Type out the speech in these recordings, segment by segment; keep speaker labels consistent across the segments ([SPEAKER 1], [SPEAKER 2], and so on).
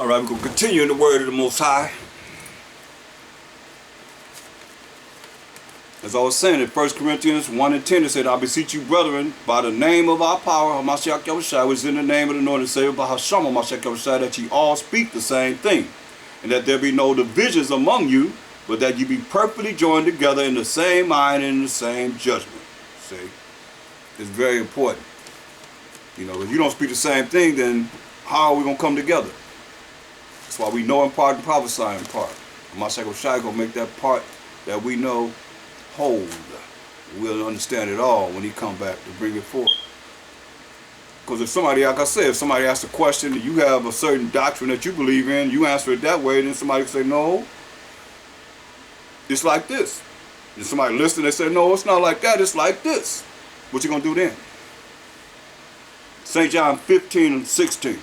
[SPEAKER 1] All right, we're going to continue in the word of the Most High. As I was saying in 1 Corinthians 1 and 10, it said, I beseech you, brethren, by the name of our power, h.o.d.c, which is in the name of the Lord and Savior, by h.o.d.c, that ye all speak the same thing, and that there be no divisions among you, but that ye be perfectly joined together in the same mind and in the same judgment. See? It's very important. You know, if you don't speak the same thing, then how are we going to come together? That's why we know in part and prophesy in part. h.o.d.c going to make that part that we know hold. We'll understand it all when he come back to bring it forth. Because if somebody, like I said, if somebody asks a question and you have a certain doctrine that you believe in, you answer it that way, then somebody can say, no, it's like this. And somebody listen, they say, no, it's not like that, it's like this. What you going to do then? St. John 15 and 16.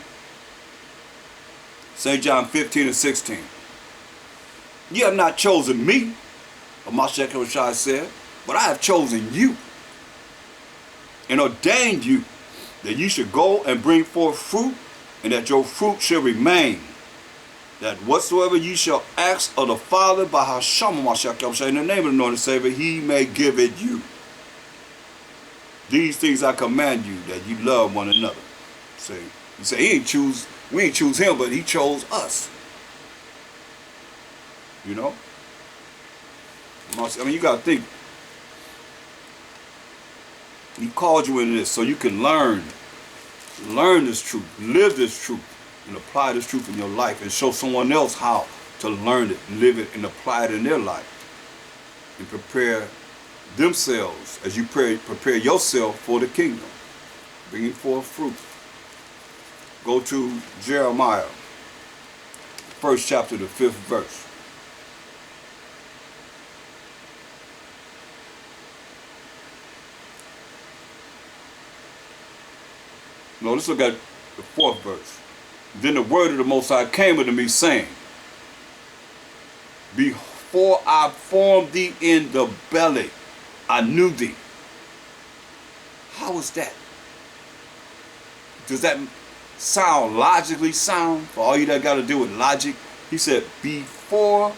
[SPEAKER 1] St. John 15 and 16. Ye have not chosen me, h.o.d.c said, but I have chosen you and ordained you that ye should go and bring forth fruit, and that your fruit shall remain, that whatsoever ye shall ask of the Father by h.o.d.c in the name of the Lord and Savior, he may give it you. These things I command you, that you love one another. See, you say we ain't choose him, but he chose us. You know? I mean, you got to think. He called you into this so you can learn this truth, live this truth, and apply this truth in your life, and show someone else how to learn it, live it, and apply it in their life, and prepare themselves as you prepare yourself for the kingdom, bringing forth fruit. Go to Jeremiah, 1st chapter, the 5th verse. No, let's look at the 4th verse. Then the word of the Most High came unto me, saying, before I formed thee in the belly, I knew thee. How is that? Does that logically sound? For all you that got to do with logic, he said, before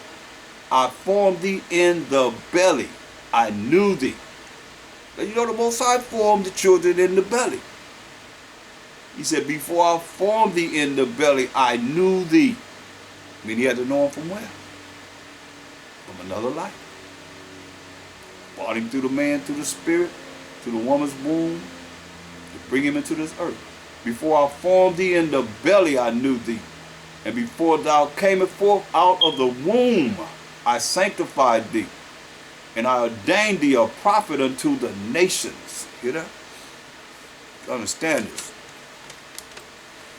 [SPEAKER 1] I formed thee in the belly, I knew thee. Now, you know the Most High formed the children in the belly. He said, before I formed thee in the belly, I knew thee. I mean, he had to know him from where? From another life. Brought him through the man, through the spirit, through the woman's womb, to bring him into this earth. Before I formed thee in the belly, I knew thee. And before thou camest forth out of the womb, I sanctified thee. And I ordained thee a prophet unto the nations. Hear that? You understand this?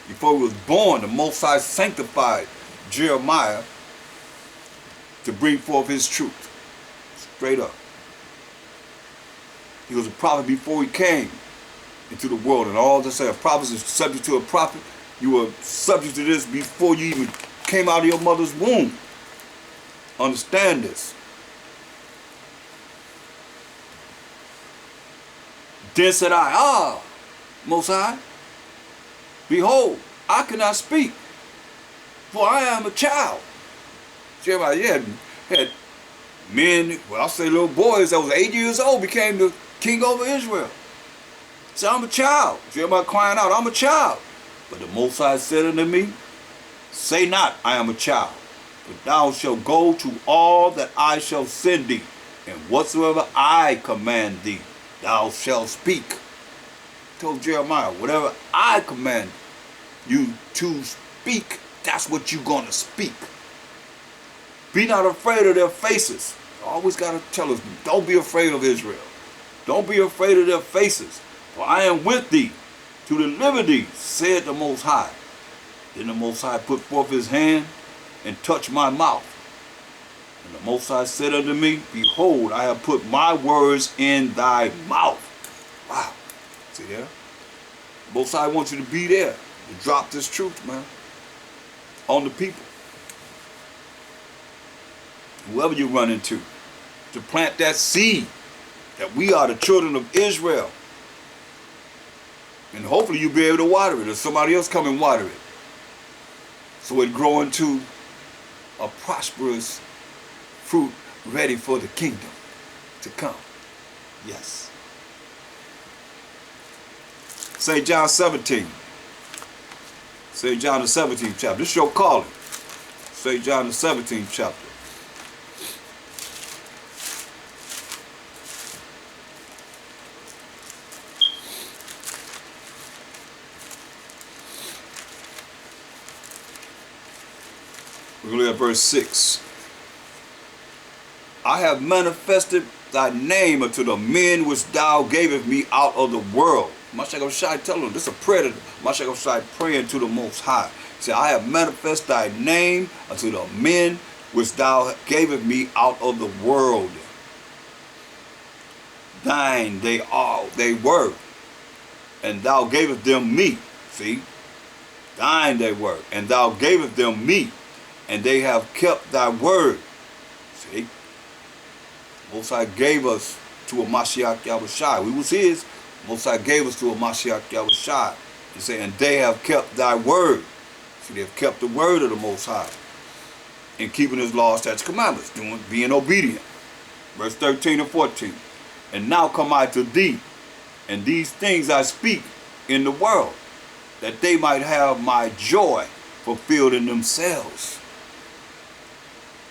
[SPEAKER 1] Before he was born, the Most High sanctified Jeremiah to bring forth his truth. Straight up. He was a prophet before he came into the world. And all this, a prophet is subject to a prophet. You were subject to this before you even came out of your mother's womb. Understand this. Then said I, Most High, behold, I cannot speak, for I am a child. Jeremiah had men, well, I'll say little boys that was 8 years old, became the king over Israel. So I'm a child. Jeremiah crying out, I'm a child. But the Most High said unto me, say not, I am a child, but thou shalt go to all that I shall send thee, and whatsoever I command thee, thou shalt speak. Told Jeremiah, whatever I command you to speak, that's what you're going to speak. Be not afraid of their faces. Always got to tell us, don't be afraid of Israel. Don't be afraid of their faces, for I am with thee to deliver thee, said the Most High. Then the Most High put forth his hand and touched my mouth. And the Most High said unto me, behold, I have put my words in thy mouth. Wow. See there? The Most High wants you to be there, to drop this truth, man, on the people. Whoever you run into, to plant that seed that we are the children of Israel. And hopefully you'll be able to water it, or somebody else come and water it. So it grow into a prosperous fruit ready for the kingdom to come. Yes. St. John 17. St. John the 17th chapter. This is your calling. St. John the 17th chapter. We're going to look at verse 6. I have manifested thy name unto the men which thou gavest me out of the world. Mashiach telling them, this is a prayer that Mashiach praying to the Most High. He said, I have manifested thy name unto the men which thou gavest me out of the world. Thine they were, and thou gavest them me. See? Thine they were, and thou gavest them me, and they have kept thy word. See? Most High gave us to a Mashiach Yahushua. We was his. Most High gave us to a Mashiach Yahushua. He said, and they have kept thy word. See, they have kept the word of the Most High in keeping his laws, statutes, commandments, being obedient. Verse 13 and 14. And now come I to thee, and these things I speak in the world, that they might have my joy fulfilled in themselves.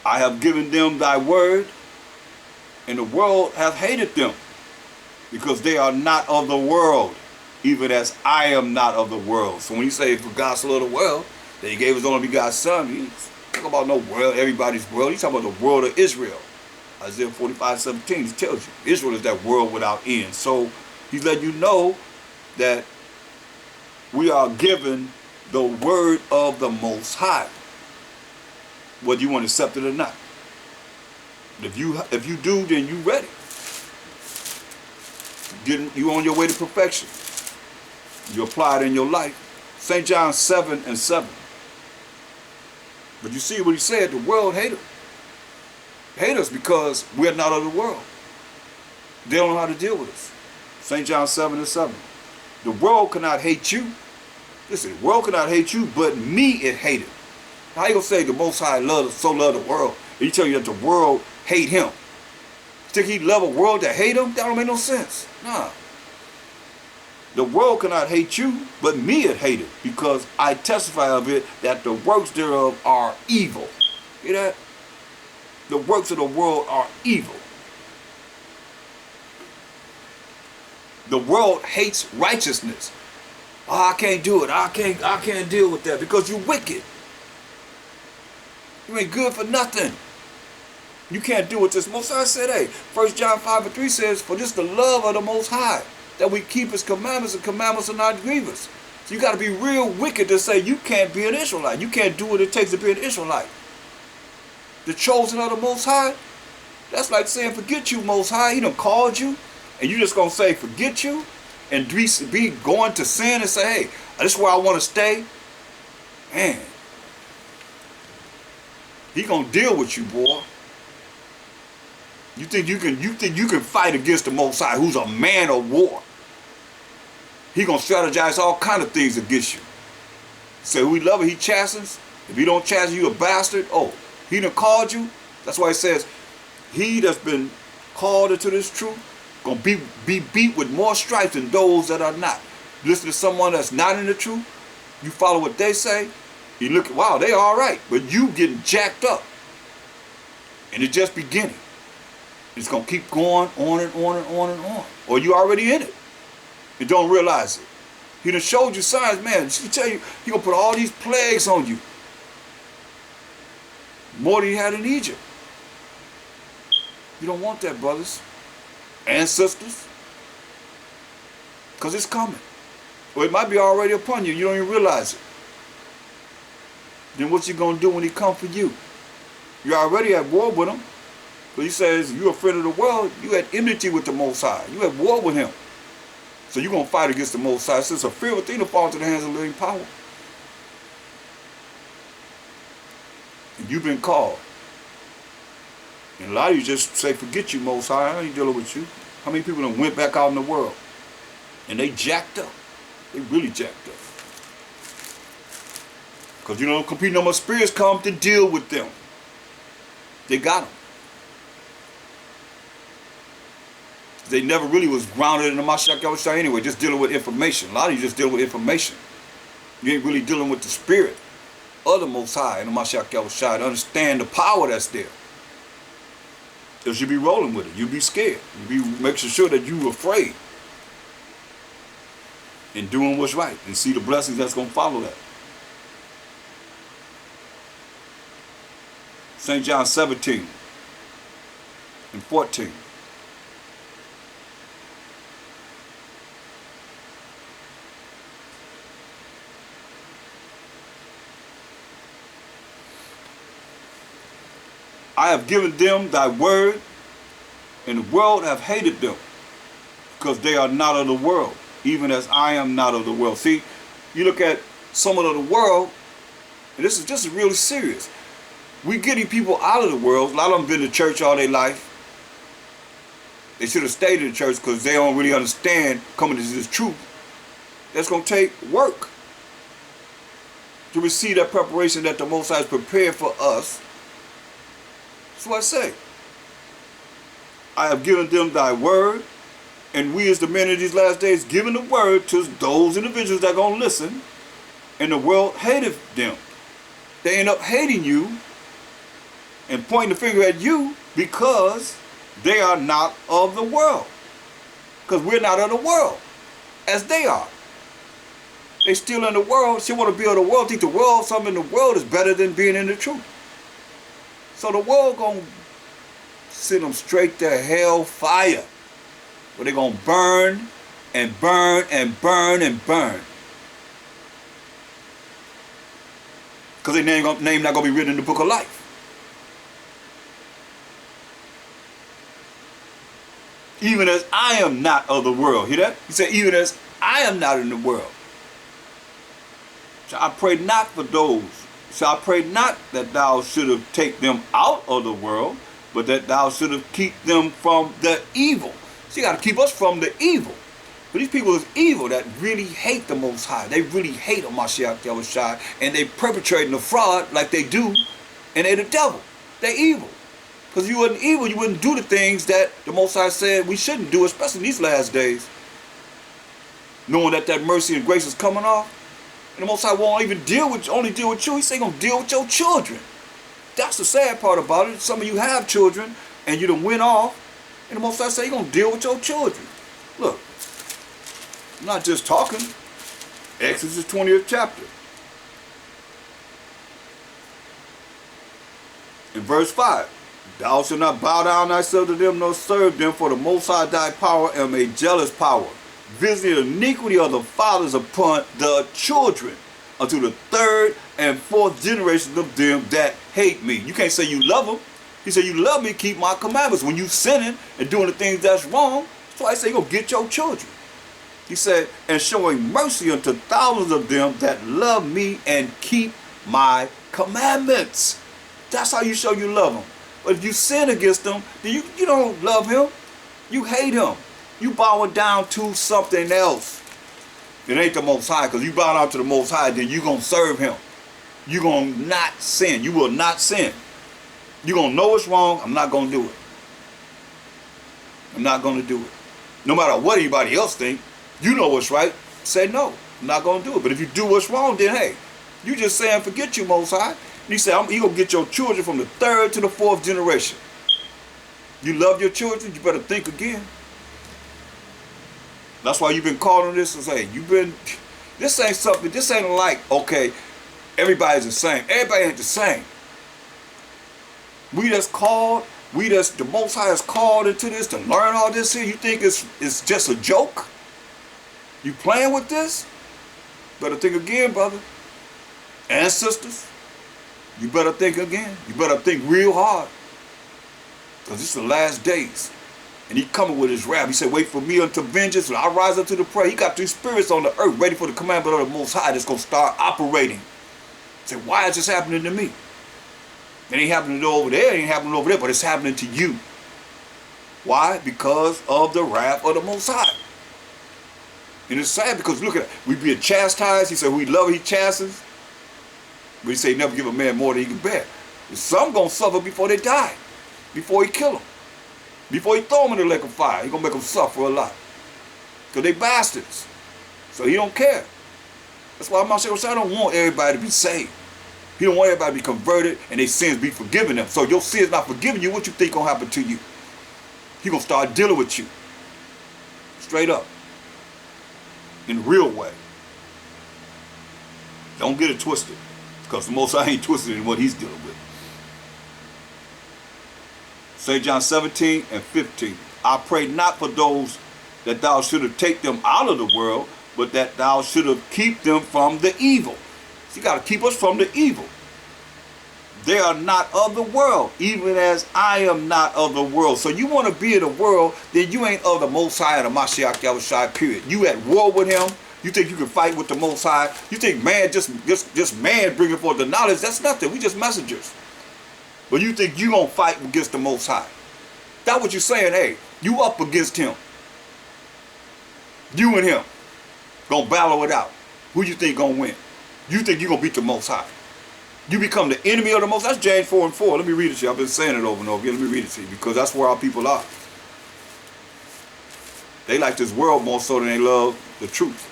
[SPEAKER 1] I have given them thy word, and the world hath hated them, because they are not of the world, even as I am not of the world. So when you say, for God so loved the world, that he gave his only begotten son, he's talking about no world, everybody's world. He's talking about the world of Israel. Isaiah 45:17, he tells you, Israel is that world without end. So he's letting you know that we are given the word of the Most High, whether you want to accept it or not. If you do, then you ready. You on your way to perfection. You apply it in your life. St. John 7 and 7. But you see what he said, the world hate us. Hate us because we're not of the world. They don't know how to deal with us. St. John 7 and 7. The world cannot hate you. Listen, the world cannot hate you, but me it hated. How you gonna say the Most High so loved the world, and he tell you that the world hate him? You think he love a world that hate him? That don't make no sense. Nah. The world cannot hate you, but me it hated, because I testify of it that the works thereof are evil. Hear that? The works of the world are evil. The world hates righteousness. Oh, I can't do it. I can't deal with that, because you're wicked. You ain't good for nothing. You can't do what this Most High said. Hey, 1 John 5 and 3 says, for this the love of the Most High, that we keep his commandments, and commandments are not grievous. So you got to be real wicked to say you can't be an Israelite. You can't do what it takes to be an Israelite. The chosen of the Most High, that's like saying, forget you, Most High. He done called you, and you just going to say, forget you, and be going to sin and say, hey, this is where I want to stay. Man, he going to deal with you, boy. You think you can fight against the Most High, who's a man of war? He gonna strategize all kind of things against you. Say we love it, he chastens. If he don't chasten you, a bastard. Oh, he done called you. That's why it says, he that's been called into this truth gonna be beat with more stripes than those that are not. Listen to someone that's not in the truth. You follow what they say. You look, wow, they all right, but you getting jacked up, and it's just beginning. It's going to keep going on and on and on and on. Or you already in it and don't realize it. He done showed you signs, man. He tell you, he going to put all these plagues on you. More than he had in Egypt. You don't want that, brothers and sisters. Because it's coming. Or it might be already upon you. You don't even realize it. Then what's he going to do when he come for you? You're already at war with him. But he says, you're a friend of the world, you had enmity with the Most High. You had war with him. So you're going to fight against the Most High. So it's a fearful thing to fall into the hands of living power. And you've been called. And a lot of you just say, forget you, Most High. I ain't dealing with you. How many people done went back out in the world? And they jacked up. They really jacked up. Because you know, competing on my spirits come to deal with them. They got them. They never really was grounded in the h.o.d.c anyway, just dealing with information. A lot of you just dealing with information. You ain't really dealing with the spirit of the Most High and the h.o.d.c to understand the power that's there. Because you be rolling with it. You be scared. You be making sure that you afraid. And doing what's right. And see the blessings that's going to follow that. St. John 17 and 14. I have given them thy word, and the world have hated them, because they are not of the world, even as I am not of the world. See, you look at someone of the world, and this is really serious. We getting people out of the world. A lot of them been to church all their life. They should have stayed in the church because they don't really understand coming to this truth. That's going to take work to receive that preparation that the Most High has prepared for us. That's what I say. I have given them thy word, and we as the men of these last days giving the word to those individuals that are going to listen, and the world hated them. They end up hating you and pointing the finger at you because they are not of the world. Because we're not of the world as they are. They still in the world. She want to be of the world. Think the world, something in the world is better than being in the truth. So the world gonna send them straight to hell fire, where they gonna burn and burn and burn and burn. Because their name not gonna be written in the book of life. Even as I am not of the world. Hear that? He said, even as I am not in the world. So I pray not for those. So I pray not that thou shouldst take them out of the world, but that thou shouldst keep them from the evil. So you got to keep us from the evil. But these people is evil that really hate the Most High. They really hate h.o.d.c, and they perpetrating the fraud like they do, and they the devil. They evil. Because if you wasn't evil, you wouldn't do the things that the Most High said we shouldn't do, especially in these last days. Knowing that mercy and grace is coming off. And the Most High won't even only deal with you. He say he's going to deal with your children. That's the sad part about it. Some of you have children and you done went off. And the Most High say he's going to deal with your children. Look, I'm not just talking. Exodus 20th chapter. In verse 5. Thou shalt not bow down thyself to them nor serve them, for the Most High thy power am a jealous power, visiting the iniquity of the fathers upon the children, unto the third and fourth generation of them that hate me. You can't say you love them. He said, you love me, keep my commandments. When you sinning and doing the things that's wrong, that's why I say you're going to get your children. He said, and showing mercy unto thousands of them that love me and keep my commandments. That's how you show you love them. But if you sin against them, then you don't love him. You hate him. You bowing down to something else. It ain't the Most High, because you bow down to the Most High, then you're going to serve him. You're going to not sin. You will not sin. You're going to know it's wrong. I'm not going to do it. I'm not going to do it. No matter what anybody else think, you know what's right. Say no. I'm not going to do it. But if you do what's wrong, then hey, you just saying forget you, Most High. And he said, you're going to get your children from the third to the fourth generation. You love your children, you better think again. That's why you've been calling this and saying, this ain't something, this ain't like, okay, everybody's the same. Everybody ain't the same. The Most High is called into this to learn all this here. You think it's just a joke? You playing with this? Better think again, brother. And sisters. You better think again. You better think real hard. Because it's the last days. And he coming with his wrath. He said, wait for me unto vengeance, and I'll rise up to the prey. He got these spirits on the earth ready for the commandment of the Most High that's going to start operating. He said, why is this happening to me? It ain't happening over there, it ain't happening over there, but it's happening to you. Why? Because of the wrath of the Most High. And it's sad because look at it. We being chastised. He said, we love, he chastens. But he say never give a man more than he can bear. Some gonna suffer before they die, before he kill them, before he throw them in the lake of fire. He gonna make them suffer a lot, because they bastards. So he don't care. That's why I don't want everybody to be saved. He don't want everybody to be converted and their sins be forgiven them. So your sins not forgiven you, what you think gonna happen to you? He gonna start dealing with you. Straight up. In a real way. Don't get it twisted. Because the Most High ain't twisted in what he's dealing with. St. John 17 and 15. I pray not for those that thou shouldest take them out of the world, but that thou shouldest keep them from the evil. So you got to keep us from the evil. They are not of the world, even as I am not of the world. So you want to be in the world, then you ain't of the Most High and the h.o.d.c, period. You at war with him. You think you can fight with the Most High. You think man, just man bringing forth the knowledge, that's nothing. We just messengers. But you think you going to fight against the Most High. That's what you're saying. Hey, you up against him. You and him going to battle it out. Who you think going to win? You think you're going to beat the Most High. You become the enemy of the Most High. That's James 4 and 4. Let me read it to you. I've been saying it over and over again. Let me read it to you, because that's where our people are. They like this world more so than they love the truth.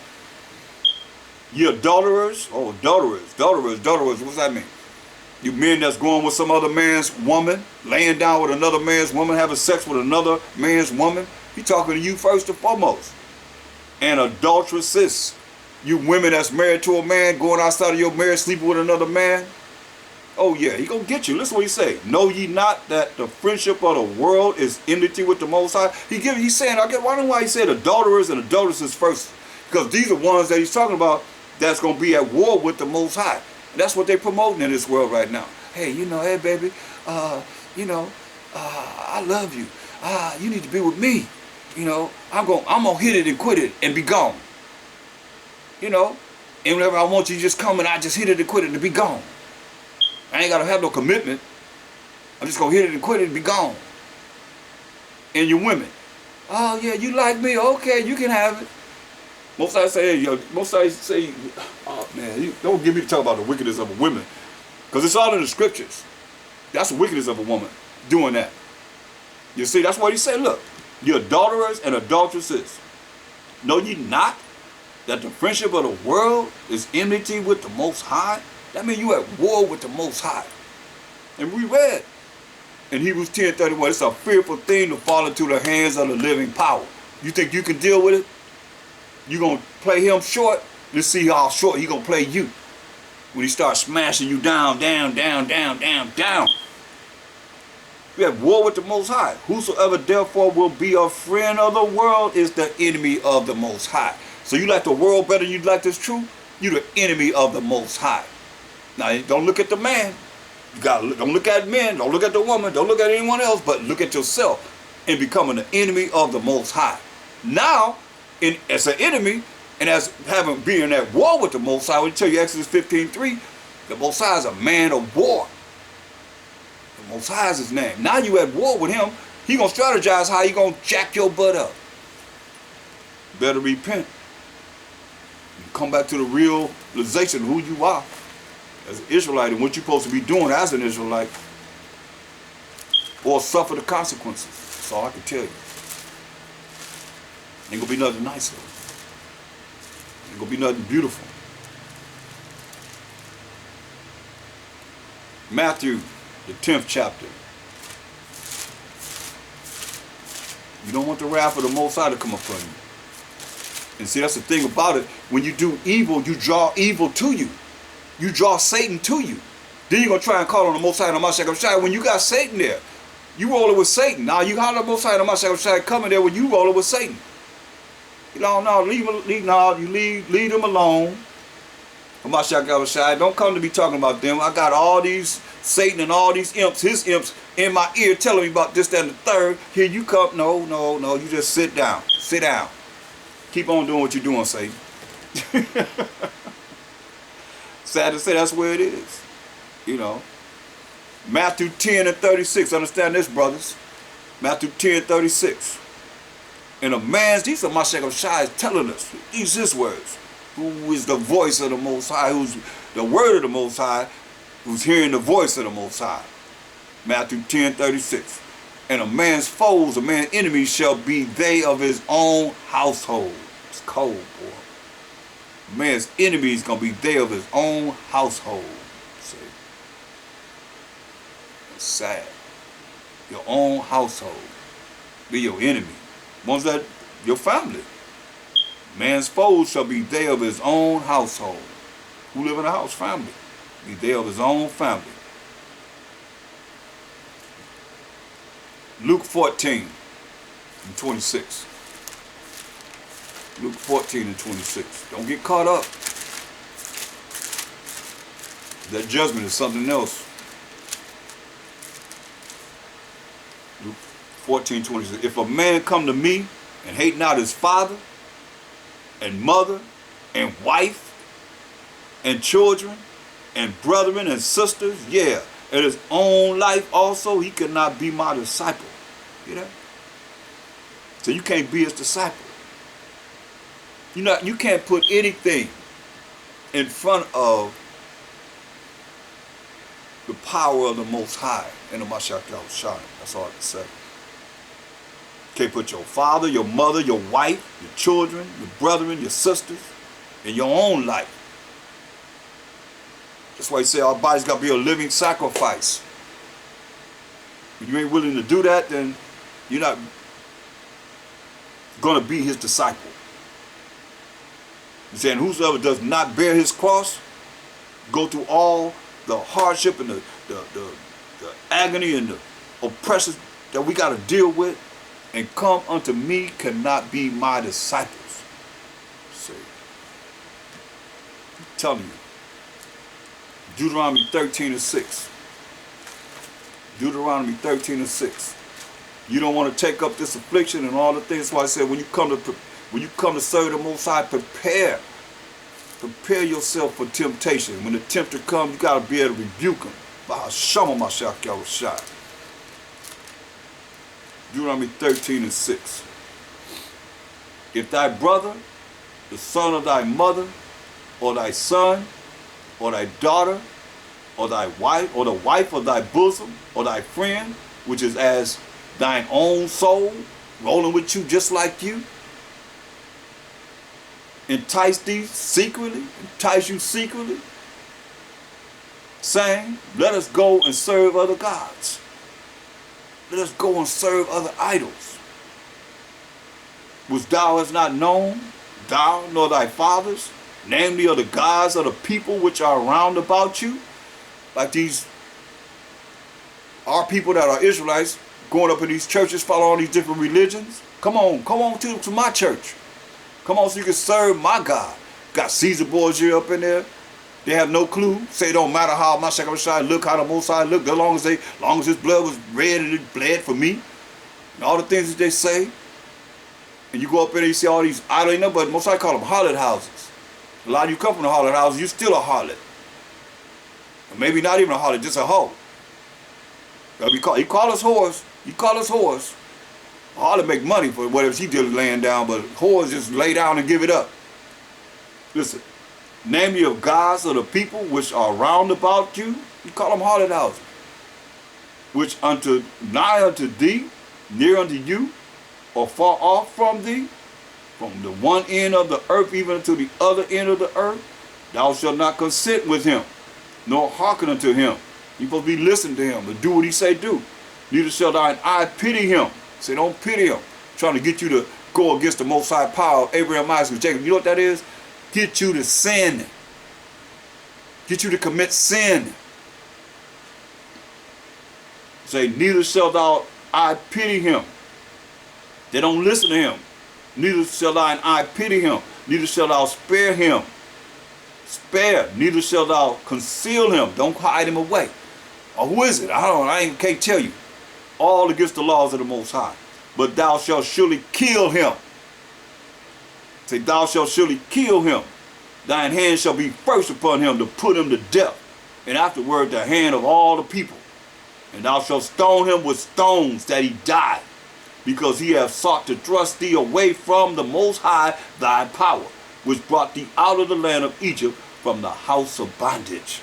[SPEAKER 1] You adulterers. Oh, adulterers. What's that mean? You men that's going with some other man's woman, laying down with another man's woman, having sex with another man's woman. He talking to you first and foremost. And adulteresses. You women that's married to a man, going outside of your marriage, sleeping with another man. Oh yeah, he gonna get you. Listen what he say. Know ye not that the friendship of the world is enmity with the Most High? He's saying, I don't know why he said adulterers and adulteresses first. Because these are ones that he's talking about that's gonna be at war with the Most High. And that's what they're promoting in this world right now. Hey, hey baby, I love you. You need to be with me. I'm gonna hit it and quit it and be gone. And whenever I want you to just come and I just hit it and quit it and be gone. I ain't got to have no commitment. I'm just going to hit it and quit it and be gone. And your women. Oh, yeah, you like me. Okay, you can have it. Most I say, oh, man, you don't get me to talk about the wickedness of a woman. Because it's all in the scriptures. That's the wickedness of a woman doing that. You see, that's what he said. Look, you adulterers and adulteresses. Know ye not that the friendship of the world is enmity with the Most High? That means you at war with the Most High. And we read in Hebrews 10:31, it's a fearful thing to fall into the hands of the living power. You think you can deal with it? You going to play him short? Let's see how short he going to play you. When he starts smashing you down. We have war with the Most High. Whosoever therefore will be a friend of the world is the enemy of the Most High. So you like the world better than you like this truth? You the enemy of the Most High. Now, don't look at the man. Don't look at men. Don't look at the woman. Don't look at anyone else. But look at yourself in becoming the enemy of the Most High. Now, as an enemy and as being at war with the Most High, we tell you Exodus 15:3, the Most High is a man of war. The Most High is his name. Now you at war with him. He gonna strategize how he gonna jack your butt up. Better repent. Come back to the realization of who you are as an Israelite and what you're supposed to be doing as an Israelite, or suffer the consequences. That's all I can tell you. Ain't gonna be nothing nice though. Ain't gonna be nothing beautiful. Matthew, the 10th chapter. You don't want the wrath of the Most High to come upon you. And see, that's the thing about it. When you do evil, you draw evil to you. You draw Satan to you. Then you're going to try and call on the Most High and the h.o.d.c. When you got Satan there, you rolling with Satan. Now you holler at the Most High and the h.o.d.c. coming there when you rolling with Satan. Leave them alone. The h.o.d.c. Don't come to me talking about them. I got all these Satan and all these imps, his imps, in my ear telling me about this, that, and the third. Here you come. No. You just sit down. Sit down. Keep on doing what you're doing, Satan. Sad to say, that's where it is. Matthew 10:36. Understand this, brothers. Matthew 10:36. And these are my h.o.d.c. is telling us. These his words. Who is the voice of the Most High? Who's the word of the Most High, who's hearing the voice of the Most High. Matthew 10:36. And a man's foes, a man's enemies shall be they of his own household. It's cold, boy. A man's enemies gonna be they of his own household. See? It's sad. Your own household be your enemy. Ones that your family. Man's foes shall be they of his own household. Who live in a house? Family. Be they of his own family. Luke 14:26. Luke 14:26. Don't get caught up. That judgment is something else. Luke 14:26. If a man come to me and hate not his father and mother and wife and children and brethren and sisters, yeah, and his own life also, he cannot be my disciple. You know? So you can't be his disciple. You can't put anything in front of the power of the Most High in the h.o.d.c. That's all I can say. You can't put your father, your mother, your wife, your children, your brethren, your sisters, in your own life. That's why he said our body's got to be a living sacrifice. If you ain't willing to do that, then you're not going to be his disciple. He's saying whosoever does not bear his cross, go through all the hardship and the agony and the oppression that we got to deal with, and come unto me, cannot be my disciples. See, I'm telling you. Deuteronomy 13:6. Deuteronomy 13:6. You don't want to take up this affliction and all the things. That's why I said when you come to serve the Most High, prepare yourself for temptation. When the tempter comes, you got to be able to rebuke him. Deuteronomy 13:6. If thy brother, the son of thy mother, or thy son, or thy daughter, or thy wife, or the wife of thy bosom, or thy friend, which is as thine own soul, rolling with you just like you, entice you secretly, saying, let us go and serve other gods. Let us go and serve other idols, which thou hast not known, thou nor thy fathers, namely of the gods of the people which are round about you. Like these are people that are Israelites going up in these churches, following all these different religions. Come on to my church. Come on so you can serve my God. Got Caesar Borgia up in there. They have no clue. Say it don't matter how my h.o.d.c look, how the Most High look, as long as his blood was red and it bled for me. And all the things that they say. And you go up there and you see all these idols, but Most High call them harlot houses. A lot of you come from the harlot houses, you're still a harlot. Or maybe not even a harlot, just a hoe. He call us whores. He call us whores. A harlot make money for whatever she did laying down, but whores just lay down and give it up. Listen, name ye of gods of the people which are round about you. You call them harlot houses. Which nigh unto thee, near unto you, or far off from thee, from the one end of the earth even to the other end of the earth, thou shalt not consent with him, nor hearken unto him. You're supposed to be listening to him and do what he say do. Neither shall thine eye pity him. Say, don't pity him. Trying to get you to go against the Most High power of Abraham, Isaac, and Jacob. You know what that is? Get you to sin. Get you to commit sin. Say, neither shall thou eye pity him. They don't listen to him. Neither shall thine eye pity him. Neither shall thou spare him. Spare. Neither shall thou conceal him. Don't hide him away. Or who is it? Can't tell you. All against the laws of the Most High. But thou shalt surely kill him. Say, thou shalt surely kill him. Thine hand shall be first upon him to put him to death, and afterward the hand of all the people. And thou shalt stone him with stones that he die, because he hath sought to thrust thee away from the Most High thy power, which brought thee out of the land of Egypt from the house of bondage.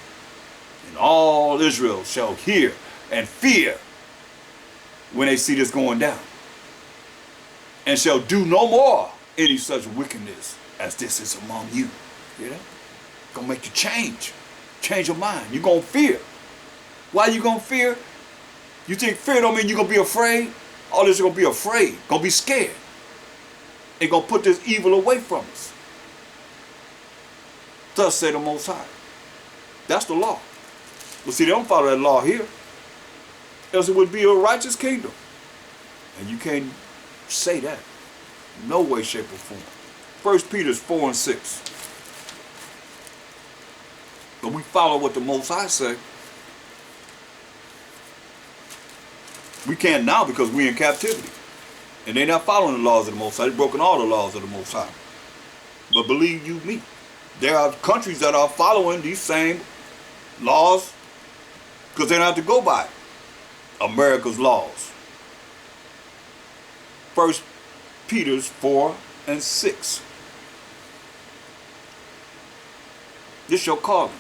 [SPEAKER 1] And all Israel shall hear and fear when they see this going down, and shall do no more any such wickedness as this is among you. You know? Gonna make you change. Change your mind. You're gonna fear. Why you gonna fear? You think fear don't mean you're gonna be afraid? All this is gonna be afraid, gonna be scared. They gonna put this evil away from us. Thus say the Most High. That's the law. But see, they don't follow that law here. Else it would be a righteous kingdom. And you can't say that. No way, shape, or form. 1 Peter 4 and 6. But we follow what the Most High say. We can't now because we're in captivity. And they're not following the laws of the Most High. They've broken all the laws of the Most High. But believe you me, there are countries that are following these same laws because they don't have to go by America's laws. 1 Peter 4 and 6. This your calling.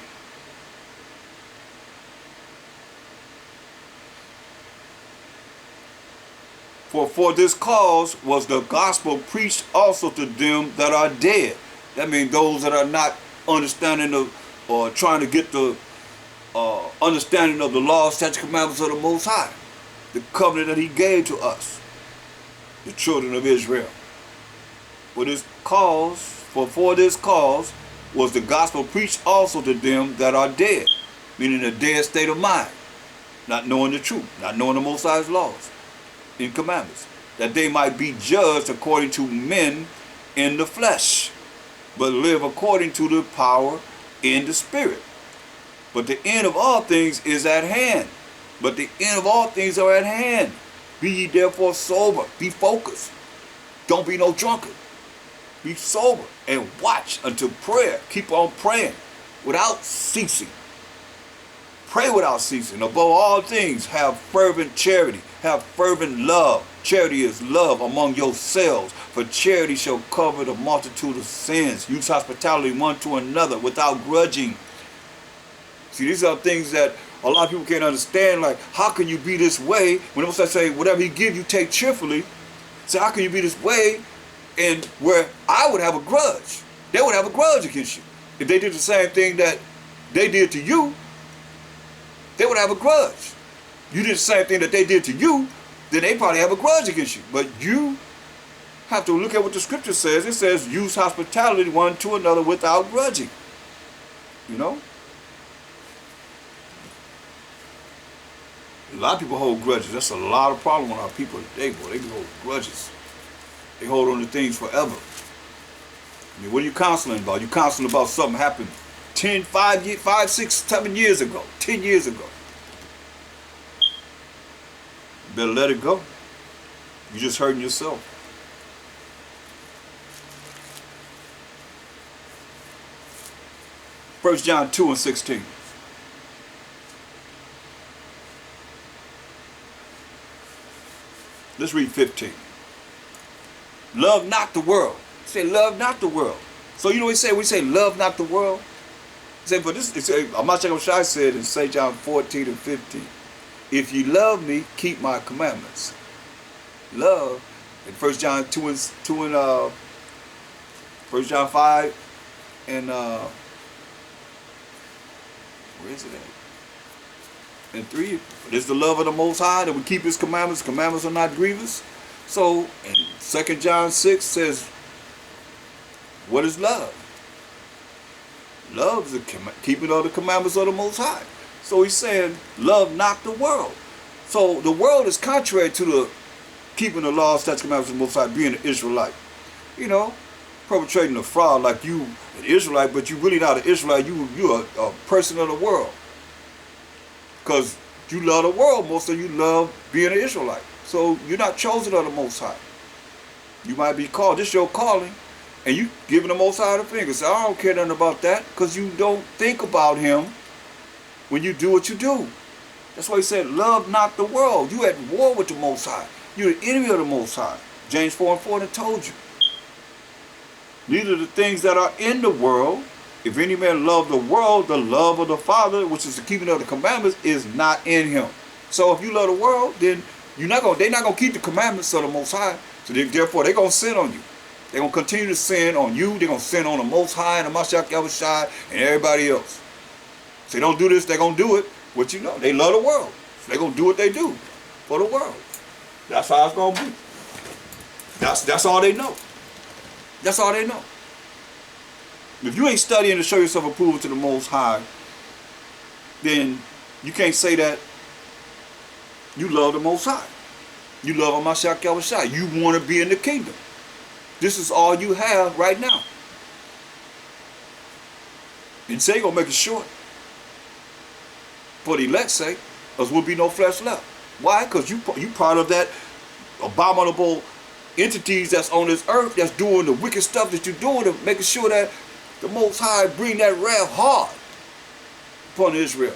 [SPEAKER 1] For this cause was the gospel preached also to them that are dead. That means those that are not understanding of or trying to get the understanding of the law, statutes, commandments of the Most High, the covenant that He gave to us, the children of Israel. For this cause was the gospel preached also to them that are dead, meaning a dead state of mind, not knowing the truth, not knowing the Most High's laws and commandments, that they might be judged according to men in the flesh, but live according to the power in the Spirit. But the end of all things is at hand. But the end of all things are at hand. Be ye therefore sober. Be focused. Don't be no drunkard. Be sober and watch until prayer. Keep on praying without ceasing. Pray without ceasing. Above all things, have fervent charity. Have fervent love. Charity is love among yourselves. For charity shall cover the multitude of sins. Use hospitality one to another without grudging. See, these are things that a lot of people can't understand. Like, how can you be this way? When I say, whatever He gives you, take cheerfully. So how can you be this way? And where I would have a grudge. They would have a grudge against you. If they did the same thing that they did to you, they would have a grudge. You did the same thing that they did to you, then they probably have a grudge against you. But you have to look at what the scripture says. It says, use hospitality one to another without grudging. You know? A lot of people hold grudges. That's a lot of problem with our people today, boy. They can hold grudges. They hold on to things forever. I mean, what are you counseling about? You're counseling about something happened 5, 6, 7 years ago, 10 years ago. You better let it go. You're just hurting yourself. First John 2 and 16. Let's read 15. Love not the world. Say, love not the world. So you know what we say? We say, love not the world. Say, but this is h.o.i said in St. John 14 and 15. If you love me, keep my commandments. Love in 1 John 2 and 1 John 5 and where is it at? And 3, this is the love of the Most High, that we keep His commandments. Commandments are not grievous. So, and 2 John 6 says, what is love? Love is the keeping of the commandments of the Most High. So he's saying, love not the world. So the world is contrary to the keeping the laws, statutes, commandments of the Most High, being an Israelite. You know, perpetrating a fraud like you an Israelite, but you really not an Israelite. You're a person of the world. Because you love the world more than you love being an Israelite. So you're not chosen of the Most High. You might be called. This is your calling. And you giving the Most High the finger. So I don't care nothing about that. Because you don't think about Him when you do what you do. That's why He said, love not the world. You at war with the Most High. You're the enemy of the Most High. James 4 and 4 told you. Neither the things that are in the world, If any man love the world, the love of the Father, which is the keeping of the commandments, is not in him. So if you love the world, then they're not gonna keep the commandments of the Most High. So therefore, they're gonna sin on you. They're gonna continue to sin on you. They're gonna sin on the Most High and the h.o.d.c and everybody else. If they don't do this, they're gonna do it. What you know? They love the world. So they're gonna do what they do for the world. That's how it's gonna be. That's all they know. That's all they know. If you ain't studying to show yourself approval to the Most High, then you can't say that you love the Most High. You love him h.o.d.c. You want to be in the kingdom. This is all you have right now. And say gonna make it short. For the elect's sake, because will be no flesh left. Why? Because you part of that abominable entities that's on this earth that's doing the wicked stuff that you're doing, to making sure that the Most High bring that wrath hard upon Israel.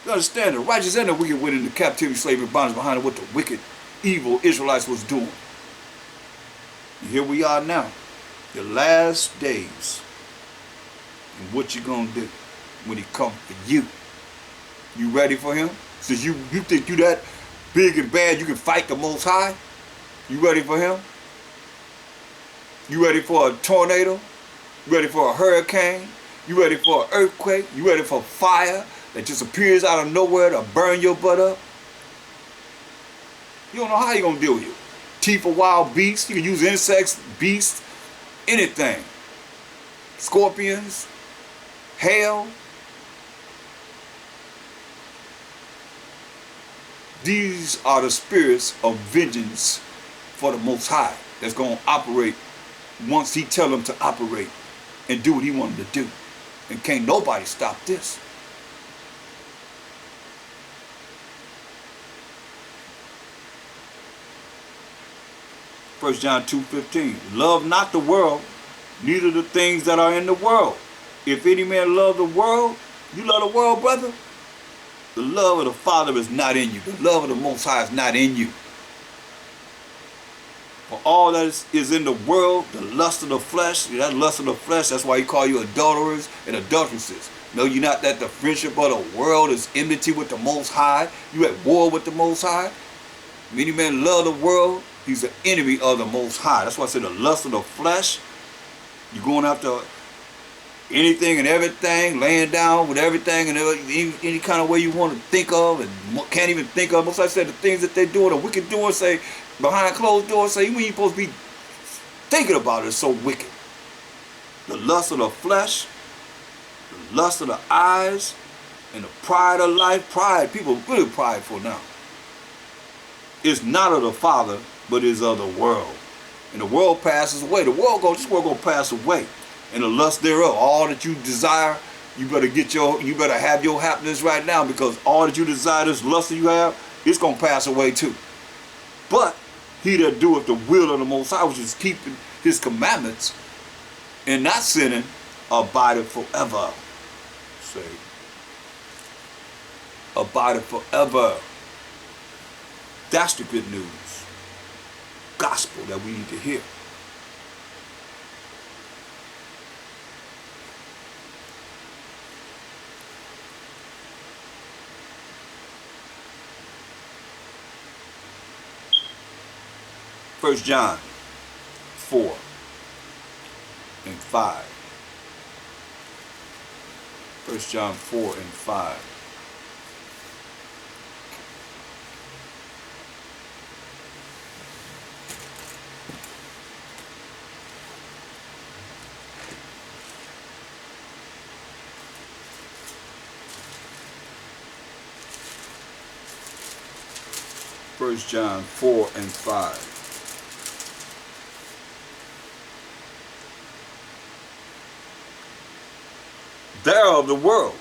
[SPEAKER 1] You understand, the righteous and the wicked went into captivity, slavery, bondage behind what the wicked, evil Israelites was doing. And here we are now, the last days. And what you gonna do when he comes for you? You ready for him? Since you think you that big and bad, you can fight the Most High? You ready for him? You ready for a tornado? You ready for a hurricane? You ready for an earthquake? You ready for fire that just appears out of nowhere to burn your butt up? You don't know how you're going to deal with it. Teeth of wild beasts. You can use insects, beasts, anything. Scorpions, hail. These are the spirits of vengeance for the Most High that's going to operate once he tell them to operate and do what he wanted to do. And can't nobody stop this. First John 2:15. Love not the world, neither the things that are in the world. If any man love the world, you love the world, brother? The love of the Father is not in you. The love of the Most High is not in you. For all that is in the world, the lust of the flesh, that lust of the flesh, that's why he call you adulterers and adulteresses. Know you not that the friendship of the world is enmity with the Most High? You at war with the Most High? If any man love the world, he's an enemy of the Most High. That's why I said the lust of the flesh. You're going after anything and everything, laying down with everything and any kind of way you want to think of and can't even think of. Most I said the things that they do, the wicked doing, say behind closed doors, say you ain't supposed to be thinking about it. It's so wicked. The lust of the flesh, the lust of the eyes, and the pride of life. Pride, people are really prideful now. It's not of the Father, but is of the world. And the world passes away. This world gonna pass away. And the lust thereof, all that you desire, you better have your happiness right now, because all that you desire, this lust that you have, it's gonna pass away too. But he that doeth the will of the Most High, which is keeping his commandments and not sinning, abideth forever. Say, abideth forever. That's the good news. Gospel that we need to hear. First John 4 and 5. First John 4 and 5. First John 4 and 5. They're of the world.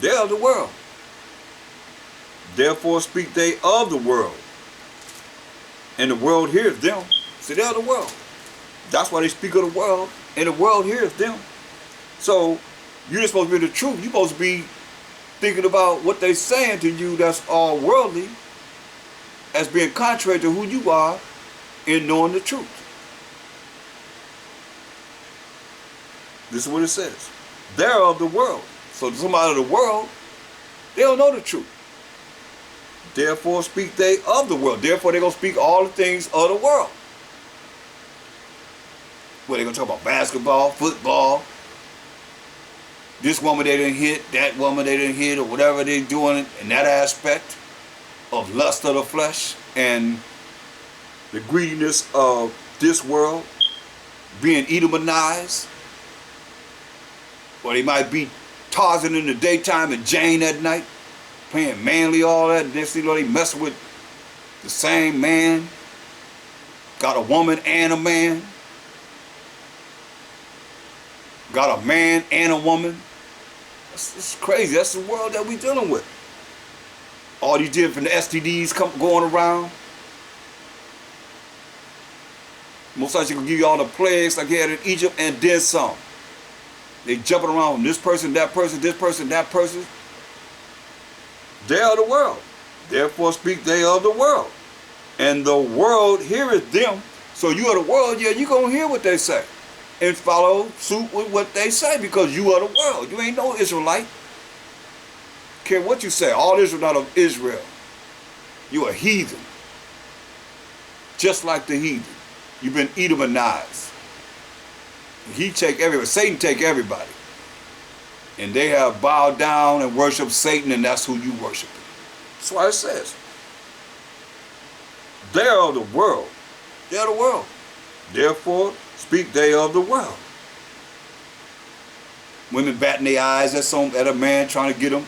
[SPEAKER 1] They're of the world. Therefore speak they of the world. And the world hears them. See, they're of the world. That's why they speak of the world. And the world hears them. So you're just supposed to be the truth. You're supposed to be thinking about what they're saying to you that's all worldly, as being contrary to who you are in knowing the truth. This is what it says. They're of the world. So somebody of the world, they don't know the truth. Therefore speak they of the world. Therefore they're going to speak all the things of the world. What, they're going to talk about basketball, football, this woman they didn't hit, that woman they didn't hit, or whatever they're doing in that aspect of lust of the flesh and the greediness of this world, being Edomanized. Or they might be Tarzan in the daytime and Jane at night, playing manly, all that. And next thing you know, they messing with the same man. Got a woman and a man. Got a man and a woman. It's crazy. That's the world that we dealing with. All these different STDs going around. Most times you can give you all the plagues like he had in Egypt and then some. They jumping around from this person, that person, this person, that person. They are the world. Therefore speak they of the world. And the world heareth them. So you are the world, yeah, you going to hear what they say. And follow suit with what they say because you are the world. You ain't no Israelite. Care what you say. All Israel not of Israel. You a heathen. Just like the heathen. You've been Edomanized. He take everybody. Satan take everybody. And they have bowed down and worshiped Satan, and that's who you worship. That's why it says. They are of the world. They are the world. Therefore, speak they of the world. Women batting their eyes at a man trying to get them.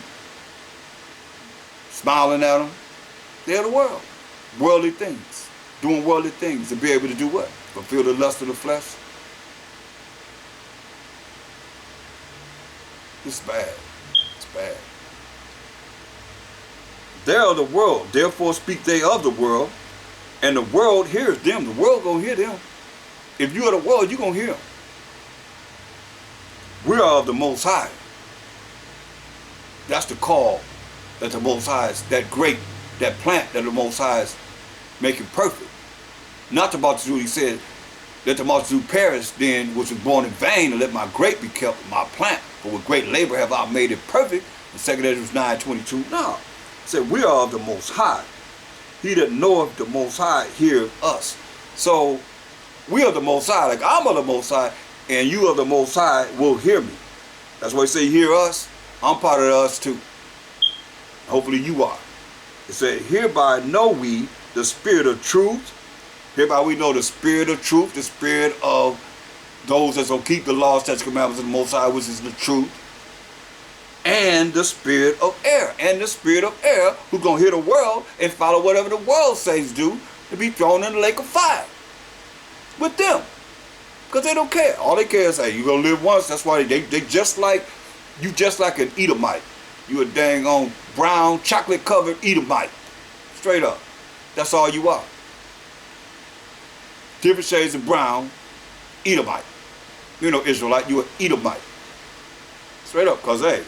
[SPEAKER 1] Smiling at them. They are the world. Worldly things. Doing worldly things to be able to do what? Fulfill the lust of the flesh. It's bad. It's bad. They are the world. Therefore speak they of the world. And the world hears them. The world gonna hear them. If you are the world, you're gonna hear them. We are of the Most High. That's the call that the Most High is, that plant that the Most High is making perfect. Not the multitude, he said, let the multitude perish then, which was born in vain, and let my grape be kept, my plant. For with great labor have I made it perfect. In 2 Ezra 9:22. No. It said, we are of the Most High. He that knoweth the Most High heareth us. So, we are the Most High. Like I'm of the Most High, and you of the Most High will hear me. That's why he say, hear us. I'm part of us too. Hopefully you are. It said, hereby know we the spirit of truth. Hereby we know the spirit of truth, the spirit of those that will keep the laws, statutes, commandments of the Most High, which is the truth. And the spirit of error. And the spirit of error, who's going to hear the world and follow whatever the world says do, to be thrown in the lake of fire. With them. Because they don't care. All they care is, hey, you're going to live once. That's why they just like, you just like an Edomite. You a dang on brown, chocolate covered Edomite. Straight up. That's all you are. Different shades of brown, Edomite. You know Israelite, you an Edomite. Straight up, because hey,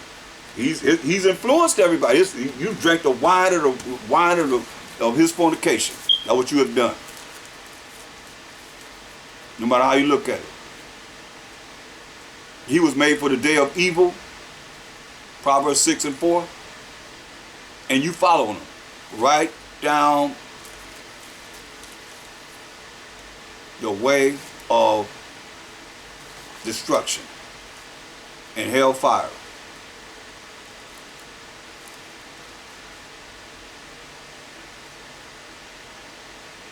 [SPEAKER 1] he's influenced everybody. You drank the wine of his fornication. That's what you have done. No matter how you look at it. He was made for the day of evil. Proverbs 6:4. And you following him. Right down the way of destruction and hellfire.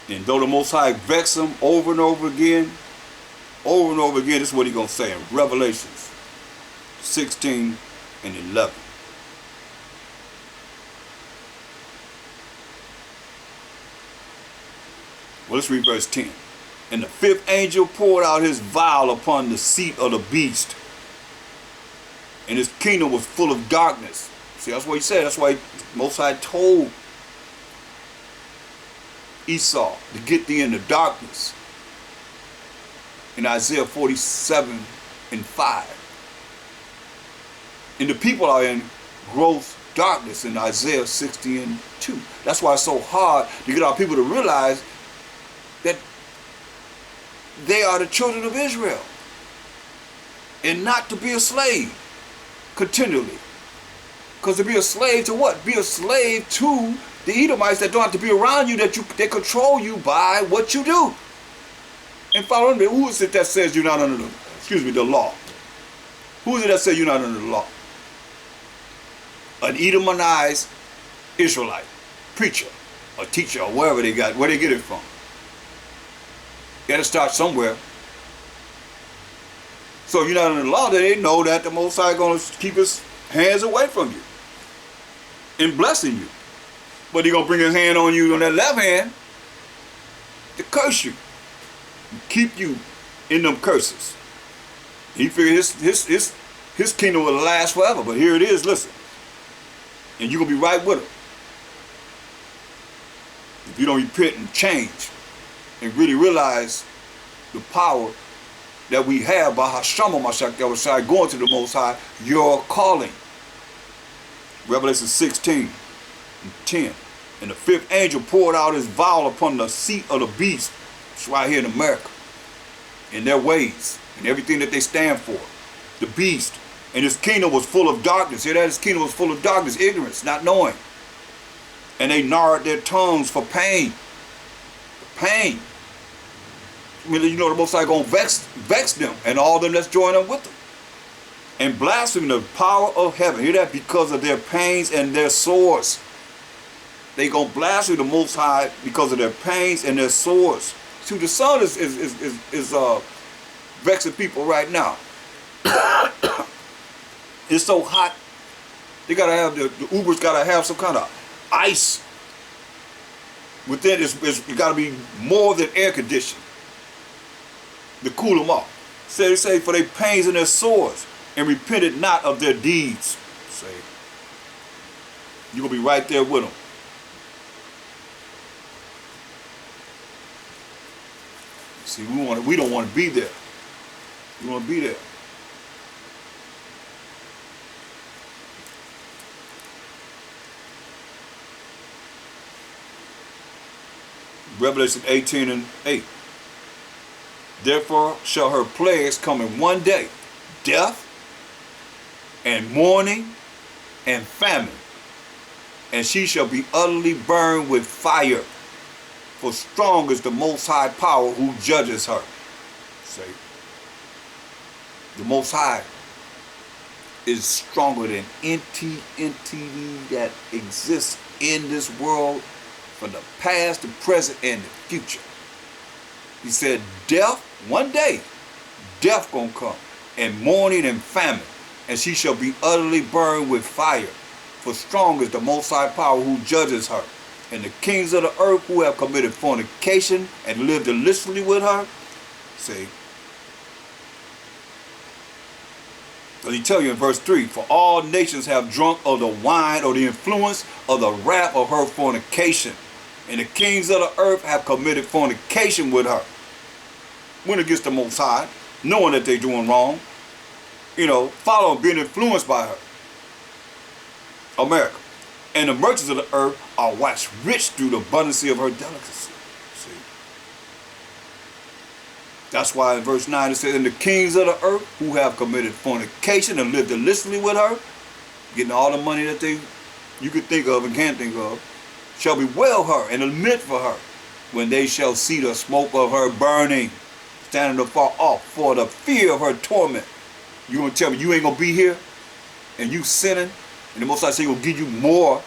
[SPEAKER 1] And though the Most High vex him over and over again, this is what he's going to say in Revelations 16 and 11. Well, let's read verse 10. And the fifth angel poured out his vial upon the seat of the beast. And his kingdom was full of darkness. See, that's what he said. That's why Most High told Esau to get thee into darkness. In Isaiah 47:5. And the people are in gross darkness in Isaiah 60:2. That's why it's so hard to get our people to realize that they are the children of Israel. and not to be a slave continually. Because to be a slave to what? Be a slave to the Edomites that don't have to be around you, they control you by what you do. And follow me, who is it that says you're not under the law? Who is it that says you're not under the law? An Edomitized Israelite, preacher, or teacher, or where they get it from. You gotta start somewhere. So if you're not under the law, then they know that the Most High is going to keep his hands away from you and blessing you. But he's going to bring his hand on you on that left hand to curse you, keep you in them curses. He figured his kingdom will last forever, but here it is, listen. And you're going to be right with him. If you don't repent and change and really realize the power that we have by Hashem Mashiach going to the Most High, your calling. Revelation 16 and 10. And the fifth angel poured out his vial upon the seat of the beast. It's right here in America. In their ways and everything that they stand for. The beast. And his kingdom was full of darkness. Hear that? His kingdom was full of darkness, ignorance, not knowing. And they gnarred their tongues for pain. Pain. I mean, you know the Most High going to vex them and all them that's joining them with them. And blaspheme the power of heaven. Hear that? Because of their pains and their sores. They going to blaspheme the Most High because of their pains and their sores. See, the sun is vexing people right now. It's so hot. They got to have, the Ubers got to have some kind of ice. Within it got to be more than air conditioning to cool them off. So they say, for their pains and their sores, and repented not of their deeds. Say, you're going to be right there with them. See, we don't want to be there. We want to be there. Revelation 18 and 8. Therefore shall her plagues come in one day, death and mourning and famine, and she shall be utterly burned with fire, for strong is the Most High power who judges her. Say, the Most High is stronger than any entity that exists in this world, from the past, the present, and the future. He said, death, one day, death gonna come, and mourning and famine, and she shall be utterly burned with fire. For strong is the Most High power who judges her. And the kings of the earth who have committed fornication and lived illicitly with her, say, so he tell you in verse 3, for all nations have drunk of the wine or the influence of the wrath of her fornication. And the kings of the earth have committed fornication with her. Went against the Most High, knowing that they're doing wrong. You know, following, being influenced by her. America. And the merchants of the earth are waxed rich through the abundance of her delicacy. See? That's why in verse 9 it says, and the kings of the earth who have committed fornication and lived illicitly with her, getting all the money that you could think of and can't think of, shall bewail her and lament for her when they shall see the smoke of her burning, standing afar off for the fear of her torment. You gonna tell me you ain't gonna be here and you sinning, and the Most High say he'll give you more